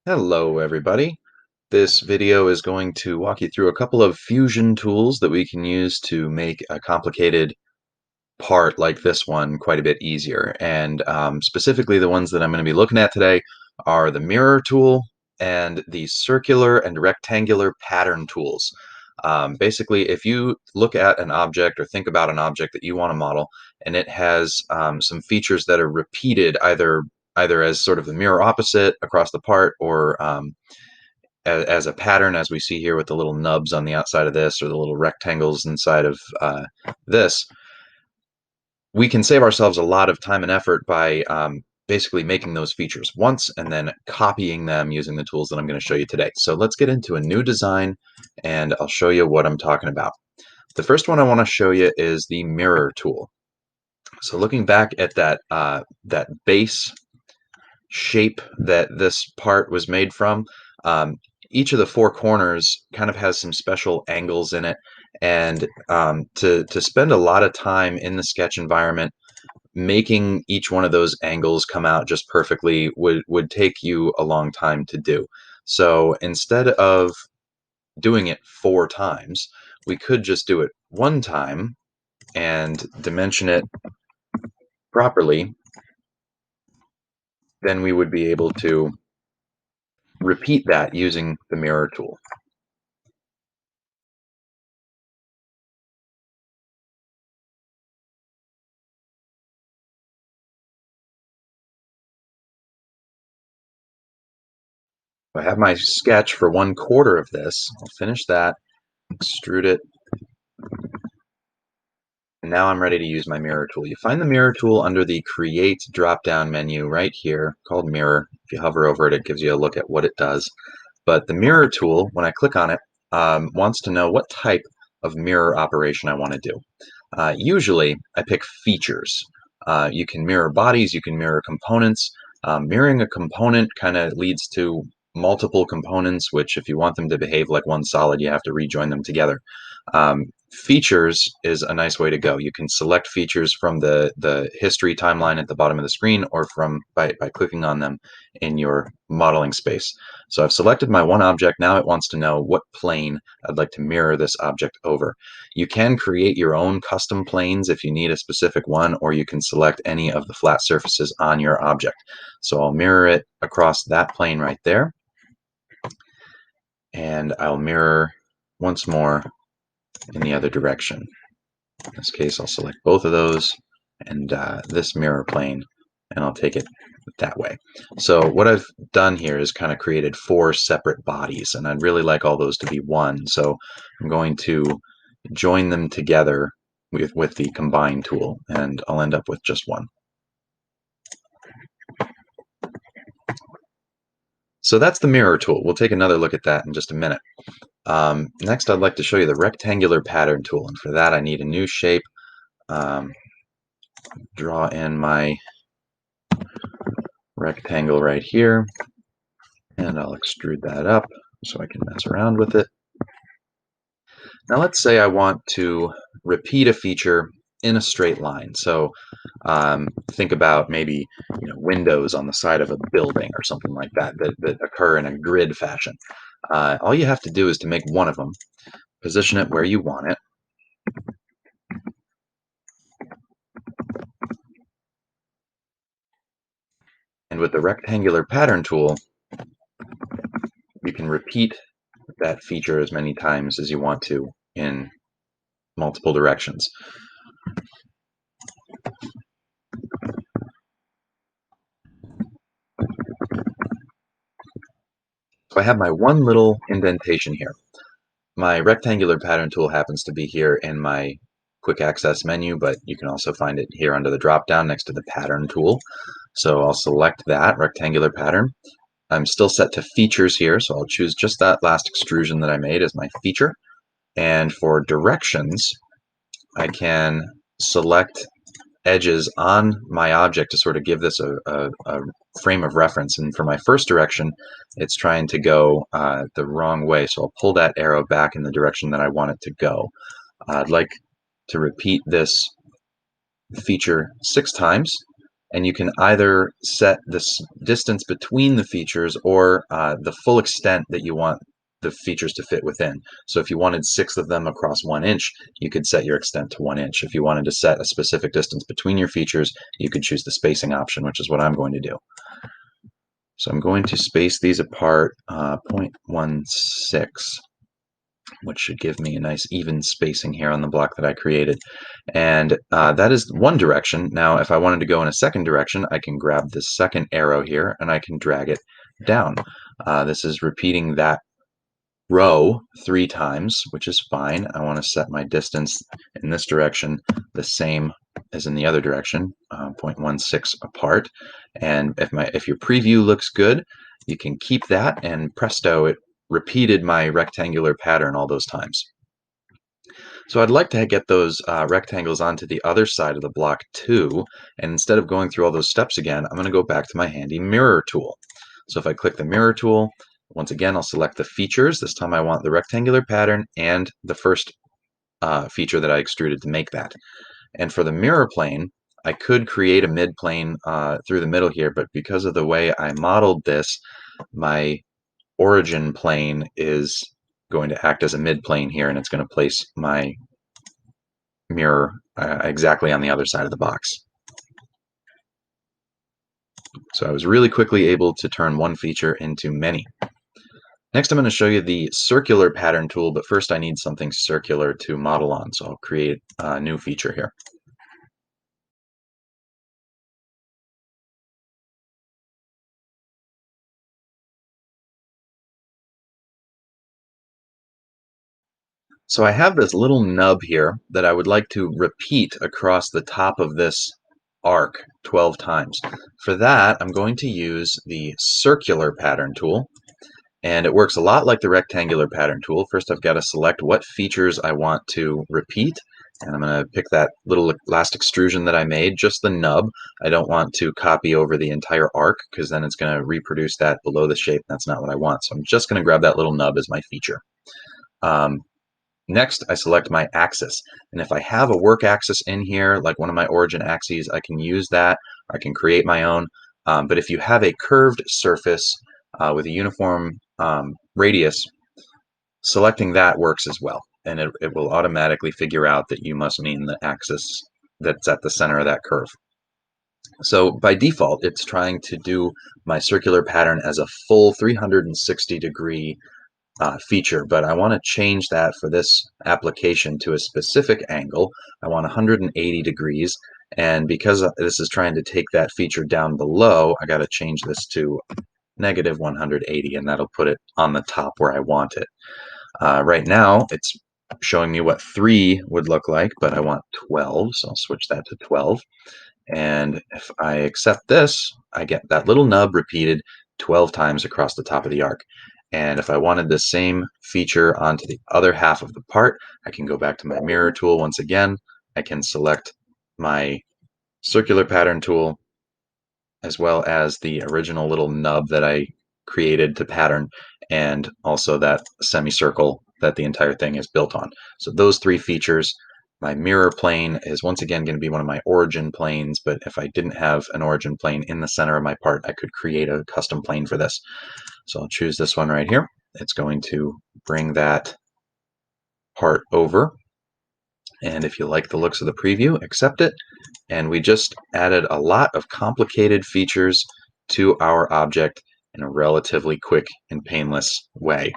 Hello, everybody. This video is going to walk you through a couple of fusion tools that we can use to make a complicated part like this one quite a bit easier. And specifically, the ones that I'm going to be looking at today are the mirror tool and the circular and rectangular pattern tools. Basically, if you look at an object or think about an object that you want to model, and it has some features that are repeated either as sort of the mirror opposite across the part or as a pattern, as we see here with the little nubs on the outside of this or the little rectangles inside of this, we can save ourselves a lot of time and effort by basically making those features once and then copying them using the tools that I'm going to show you today. So let's get into a new design and I'll show you what I'm talking about. The first one I want to show you is the mirror tool. So looking back at that base shape that this part was made from, um, each of the four corners kind of has some special angles in it. And to spend a lot of time in the sketch environment making each one of those angles come out just perfectly would take you a long time to do. So instead of doing it 4 times, we could just do it one time and dimension it properly. Then we would be able to repeat that using the mirror tool. I have my sketch for 1/4 of this. I'll finish that, extrude it, and now I'm ready to use my mirror tool. You find the mirror tool under the Create drop-down menu right here called Mirror. If you hover over it, it gives you a look at what it does. But the mirror tool, when I click on it, wants to know what type of mirror operation I want to do. Usually, I pick features. You can mirror bodies, you can mirror components. Mirroring a component kind of leads to multiple components, which if you want them to behave like one solid, you have to rejoin them together. Features is a nice way to go. You can select features from the history timeline at the bottom of the screen or from by clicking on them in your modeling space. So I've selected my one object. Now it wants to know what plane I'd like to mirror this object over. You can create your own custom planes if you need a specific one, or you can select any of the flat surfaces on your object. So I'll mirror it across that plane right there. And I'll mirror once more in the other direction. In this case, I'll select both of those and this mirror plane, and I'll take it that way. So what I've done here is kind of created 4 separate bodies, and I'd really like all those to be one. So I'm going to join them together with the combine tool, and I'll end up with just one. So that's the mirror tool. We'll take another look at that in just a minute. Next, I'd like to show you the rectangular pattern tool, and for that I need a new shape. Draw in my rectangle right here, and I'll extrude that up so I can mess around with it. Now let's say I want to repeat a feature in a straight line. So think about maybe windows on the side of a building or something like that that occur in a grid fashion. All you have to do is to make one of them, position it where you want it, and with the rectangular pattern tool, you can repeat that feature as many times as you want to in multiple directions. So I have my one little indentation here. My rectangular pattern tool happens to be here in my quick access menu, but you can also find it here under the drop down next to the pattern tool. So I'll select that rectangular pattern. I'm still set to features here, so I'll choose just that last extrusion that I made as my feature. And for directions, I can select edges on my object to sort of give this a frame of reference. And for my first direction, it's trying to go the wrong way. So I'll pull that arrow back in the direction that I want it to go. I'd like to repeat this feature 6 times. And you can either set this distance between the features or the full extent that you want the features to fit within. So if you wanted 6 of them across 1 inch, you could set your extent to 1 inch. If you wanted to set a specific distance between your features, you could choose the spacing option, which is what I'm going to do. So I'm going to space these apart 0.16, which should give me a nice even spacing here on the block that I created. And that is one direction. Now, if I wanted to go in a second direction, I can grab this second arrow here and I can drag it down. This is repeating that row 3 times, which is fine. I want to set my distance in this direction the same as in the other direction, 0.16 apart. And if your preview looks good, you can keep that, and presto, it repeated my rectangular pattern all those times. So I'd like to get those rectangles onto the other side of the block too, and instead of going through all those steps again, I'm going to go back to my handy mirror tool. So if I click the mirror tool, once again, I'll select the features. This time I want the rectangular pattern and the first feature that I extruded to make that. And for the mirror plane, I could create a mid-plane through the middle here, but because of the way I modeled this, my origin plane is going to act as a mid-plane here, and it's going to place my mirror exactly on the other side of the box. So I was really quickly able to turn one feature into many. Next, I'm going to show you the circular pattern tool, but first I need something circular to model on, so I'll create a new feature here. So I have this little nub here that I would like to repeat across the top of this arc 12 times. For that, I'm going to use the circular pattern tool. And it works a lot like the rectangular pattern tool. First, I've got to select what features I want to repeat. And I'm going to pick that little last extrusion that I made, just the nub. I don't want to copy over the entire arc because then it's going to reproduce that below the shape. That's not what I want. So I'm just going to grab that little nub as my feature. Next, I select my axis. And if I have a work axis in here, like one of my origin axes, I can use that. I can create my own. But if you have a curved surface with a uniform radius, selecting that works as well. And it will automatically figure out that you must mean the axis that's at the center of that curve. So by default, it's trying to do my circular pattern as a full 360-degree feature, but I want to change that for this application to a specific angle. I want 180 degrees, and because this is trying to take that feature down below, I got to change this to negative 180, and that'll put it on the top where I want it. Right now, it's showing me what 3 would look like, but I want 12, so I'll switch that to 12. And if I accept this, I get that little nub repeated 12 times across the top of the arc. And if I wanted the same feature onto the other half of the part, I can go back to my mirror tool once again. I can select my circular pattern tool as well as the original little nub that I created to pattern, and also that semicircle that the entire thing is built on. So those 3 features. My mirror plane is once again going to be one of my origin planes, but if I didn't have an origin plane in the center of my part, I could create a custom plane for this. So I'll choose this one right here. It's going to bring that part over. And if you like the looks of the preview, accept it. And we just added a lot of complicated features to our object in a relatively quick and painless way.